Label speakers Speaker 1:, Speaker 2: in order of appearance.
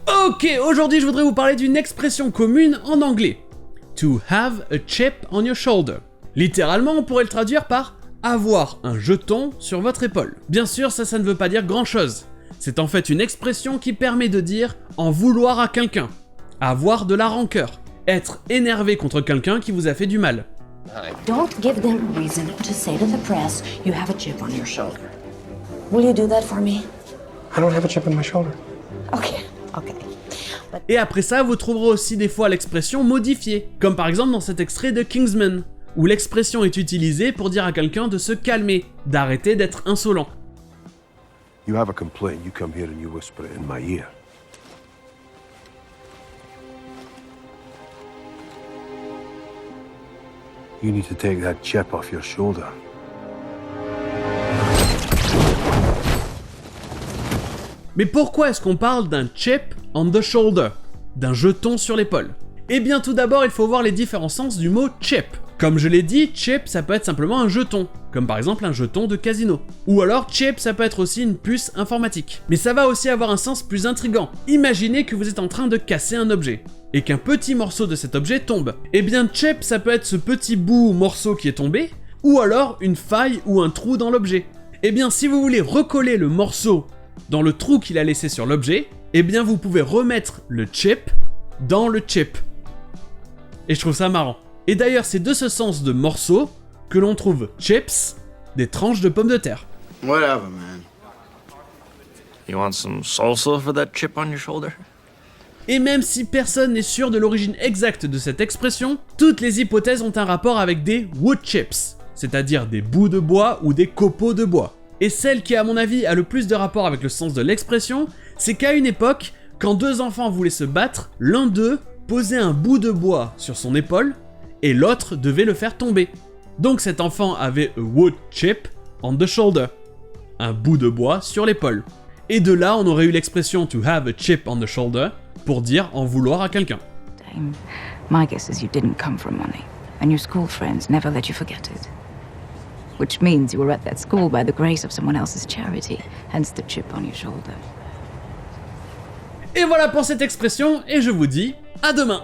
Speaker 1: Ok, aujourd'hui je voudrais vous parler d'une expression commune en anglais. To have a chip on your shoulder. Littéralement, on pourrait le traduire par avoir un jeton sur votre épaule. Bien sûr, ça ne veut pas dire grand chose. C'est en fait une expression qui permet de dire en vouloir à quelqu'un, avoir de la rancœur, être énervé contre quelqu'un qui vous a fait du mal.
Speaker 2: Don't give them a reason to say to the press you have a chip on your shoulder. Will you do that for me?
Speaker 3: I don't have a chip on my shoulder.
Speaker 2: Okay.
Speaker 1: Et après ça, vous trouverez aussi des fois l'expression modifiée, comme par exemple dans cet extrait de Kingsman, où l'expression est utilisée pour dire à quelqu'un de se calmer, d'arrêter d'être insolent.
Speaker 4: You have a complaint, you come here and you whisper it in my ear. You need to take that chip off your shoulder.
Speaker 1: Mais pourquoi est-ce qu'on parle d'un chip on the shoulder, d'un jeton sur l'épaule? Eh bien tout d'abord, il faut voir les différents sens du mot chip. Comme je l'ai dit, chip ça peut être simplement un jeton, comme par exemple un jeton de casino. Ou alors chip ça peut être aussi une puce informatique. Mais ça va aussi avoir un sens plus intriguant. Imaginez que vous êtes en train de casser un objet, et qu'un petit morceau de cet objet tombe. Eh bien chip ça peut être ce petit bout ou morceau qui est tombé, ou alors une faille ou un trou dans l'objet. Eh bien si vous voulez recoller le morceau dans le trou qu'il a laissé sur l'objet, eh bien vous pouvez remettre le chip dans le chip. Et je trouve ça marrant. Et d'ailleurs c'est de ce sens de morceau que l'on trouve chips, des tranches de pommes de terre.
Speaker 5: Whatever, man. You want some salsa for that chip on your shoulder?
Speaker 1: Et même si personne n'est sûr de l'origine exacte de cette expression, toutes les hypothèses ont un rapport avec des wood chips, c'est-à-dire des bouts de bois ou des copeaux de bois. Et celle qui à mon avis a le plus de rapport avec le sens de l'expression, c'est qu'à une époque, quand deux enfants voulaient se battre, l'un d'eux posait un bout de bois sur son épaule et l'autre devait le faire tomber. Donc cet enfant avait a wood chip on the shoulder, un bout de bois sur l'épaule. Et de là on aurait eu l'expression to have a chip on the shoulder pour dire en vouloir à quelqu'un.
Speaker 6: Dame, my guess is you didn't come from money, and your school friends never let you forget it. Which means you were at that school by the grace of someone else's charity, hence the chip on your shoulder.
Speaker 1: Et voilà pour cette expression, et je vous dis à demain!